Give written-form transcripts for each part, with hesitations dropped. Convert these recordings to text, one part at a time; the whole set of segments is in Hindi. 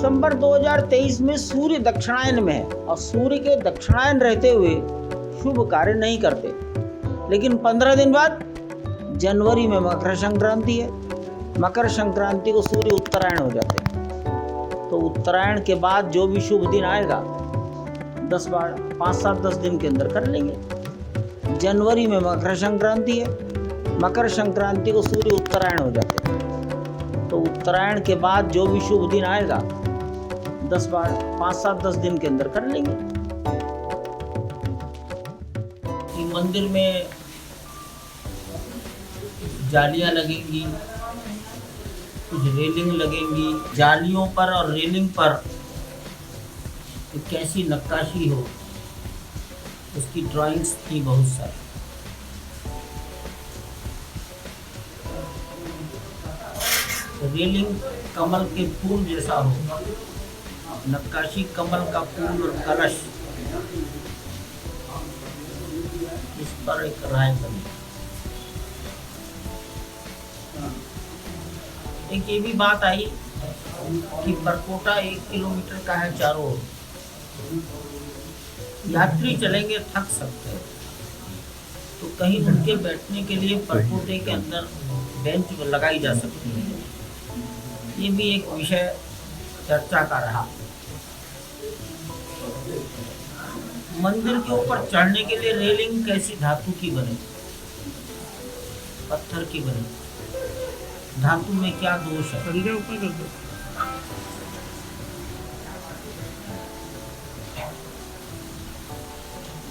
दिसंबर 2023 में सूर्य दक्षिणायन में है और सूर्य के दक्षिणायन रहते हुए शुभ कार्य नहीं करते। लेकिन 15 दिन बाद जनवरी में मकर संक्रांति है। मकर संक्रांति को सूर्य उत्तरायण हो जाते हैं। तो उत्तरायण के बाद जो भी शुभ दिन आएगा 5-7-10 दिन के अंदर कर लेंगे। जनवरी में मकर संक्रांति है। मकर संक्रांति को सूर्य उत्तरायण हो जाते हैं। तो उत्तरायण के बाद जो भी शुभ दिन आएगा 5-7-10 दिन के अंदर कर लेंगे। मंदिर में जालियां लगेंगी, कुछ रेलिंग लगेंगी। जालियों पर और रेलिंग पर कैसी नक्काशी हो उसकी ड्राइंग्स थी बहुत सारी। रेलिंग कमल के फूल जैसा हो, नक्काशी कमल का फूल और कलश, इस पर एक राय बनी। एक ये भी बात आई कि परकोटा 1 किलोमीटर का है चारों ओर। यात्री चलेंगे थक सकते हैं, तो कहीं उनके बैठने के लिए परकोटे के अंदर बेंच लगाई जा सकती है। ये भी एक विषय चर्चा का रहा। मंदिर के ऊपर चढ़ने के लिए रेलिंग कैसी धातु की बने, पत्थर की बने? धातु में क्या दोष है? ऊपर कर दो।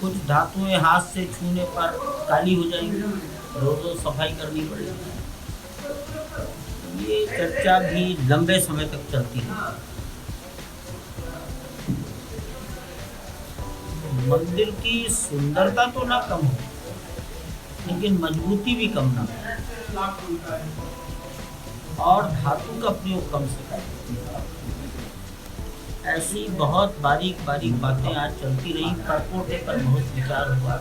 कुछ धातुएं हाथ से छूने पर काली हो जाएंगी, रोज सफाई करनी पड़ेगी। ये चर्चा भी लंबे समय तक चलती है। मंदिर की सुंदरता तो ना कम हो, लेकिन मजबूती भी कम ना हो, और धातु का प्रयोग कम से कम। ऐसी बहुत बारीक बारीक बातें आज चलती रही। परकोटे पर बहुत विचार हुआ।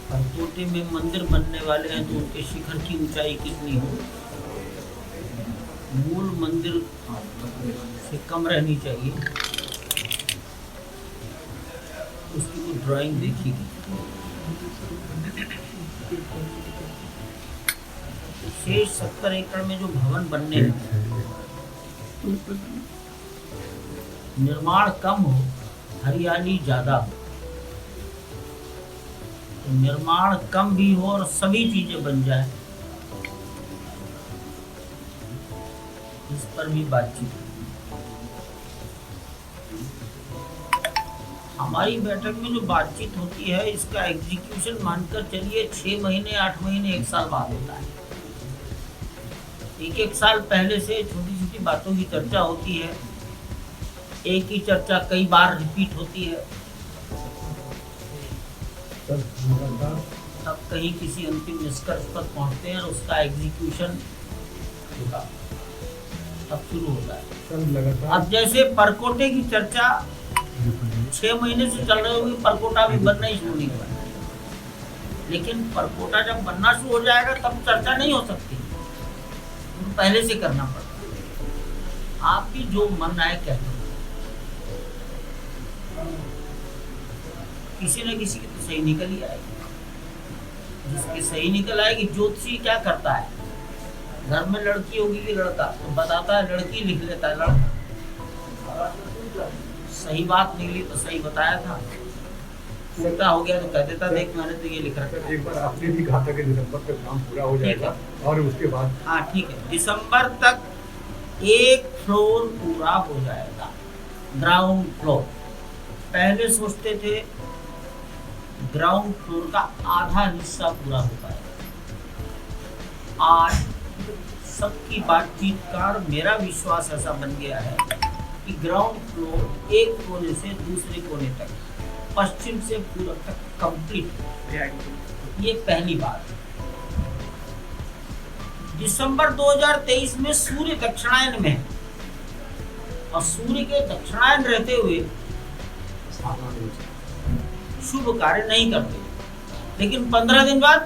परकोटे में मंदिर बनने वाले हैं तो उनके शिखर की ऊंचाई कितनी हो? मूल मंदिर से कम रहनी चाहिए। उसकी कुछ ड्राइंग देखी गई। शेष 70 एकड़ में जो भवन बनने हैं, निर्माण कम हो, हरियाली ज्यादा हो। तो निर्माण कम भी हो और सभी चीजें बन जाए, इस पर भी बातचीत। हमारी बैठक में जो बातचीत होती है, इसका एग्जीक्यूशन मानकर चलिए 6 महीने, 8 महीने, 1 साल बाद होता है। एक साल पहले से छोटी छोटी बातों की चर्चा होती है। एक ही चर्चा कई बार रिपीट होती है, तब कहीं किसी अंतिम निष्कर्ष पर पहुंचते हैं और उसका एग्जीक्यूशन तब शुरू होता है। अब जैसे परकोटे की चर्चा 6 महीने से चल रही होगी, परकोटा भी बनना ही शुरू नहीं हुआ, लेकिन परकोटा जब बनना शुरू हो जाएगा तब चर्चा नहीं हो सकती, पहले से करना पड़ता। आप भी जो मन आए कहते, किसी न किसी की तो सही निकल ही आएगी। जिसकी सही निकल आएगी। ज्योतिषी क्या करता है, घर में लड़की होगी कि लड़का, तो बताता है लड़की, लिख लेता है लड़का। सही बात निकली तो सही बताया था, उल्टा हो गया तो कह देता देख मैंने तो ये लिख रखा। एक बार आपने भी कहा था कि दिसंबर तक काम पूरा हो जाएगा और उसके बाद। हाँ ठीक है, दिसंबर तक 1 फ्लोर पूरा हो जाएगा, ग्राउंड फ्लोर। पहले सोचते थे ग्राउंड फ्लोर का आधा हिस्सा पूरा हो पाएगा। आज सबकी बातचीत का और मेरा विश्वास ऐसा बन गया है कि ग्राउंड फ्लोर एक कोने से दूसरे कोने तक, पश्चिम से पूरब तक कंप्लीट। ये पहली बात। दिसंबर 2023 में सूर्य दक्षिणायन में है और सूर्य के दक्षिणायन रहते हुए शुभ कार्य नहीं करते। लेकिन 15 दिन बाद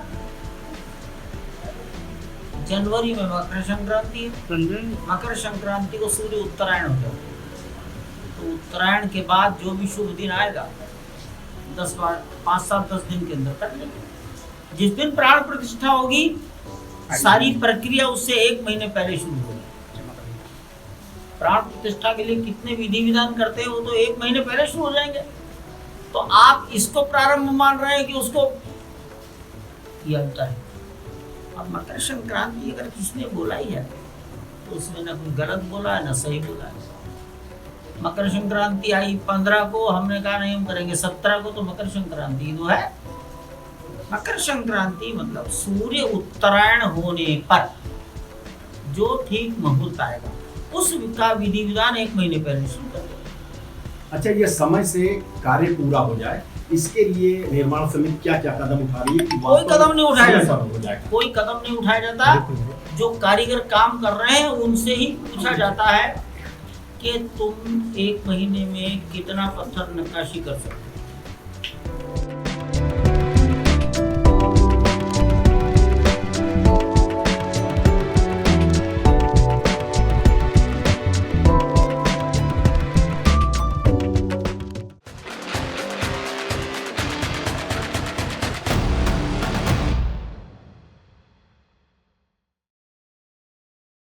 जनवरी में मकर संक्रांति है। मकर संक्रांति को सूर्य उत्तरायण हो जाता है, तो उत्तरायण के बाद जो भी शुभ दिन आएगा 5-7-10 दिन के अंदर कर लेंगे। जिस दिन प्राण प्रतिष्ठा होगी सारी प्रक्रिया उससे 1 महीने पहले शुरू होगी। प्राण प्रतिष्ठा के लिए कितने विधि विधान करते हैं वो तो 1 महीने पहले शुरू हो जाएंगे। तो आप इसको प्रारंभ मान रहे हैं कि उसको किया जाता है। अब मकर संक्रांति अगर किसने बोला ही है तो उसमें ना कोई गलत बोला है ना सही बोला है। मकर संक्रांति आई 15 को, हमने कहा नहीं हम करेंगे 17 को, तो मकर संक्रांति तो है। मकर संक्रांति मतलब सूर्य उत्तरायण होने पर जो ठीक मुहूर्त आएगा उसका विधि विधान 1 महीने पहले शुरू कर देगा। अच्छा, ये समय से कार्य पूरा हो जाए इसके लिए निर्माण समिति क्या क्या कदम उठा रही है? कोई कदम नहीं उठाया जाता, जाता, कोई कदम नहीं उठाया जाता। जो कारीगर काम कर रहे हैं उनसे ही पूछा जाता है कि तुम 1 महीने में कितना पत्थर नक्काशी कर सकते हो।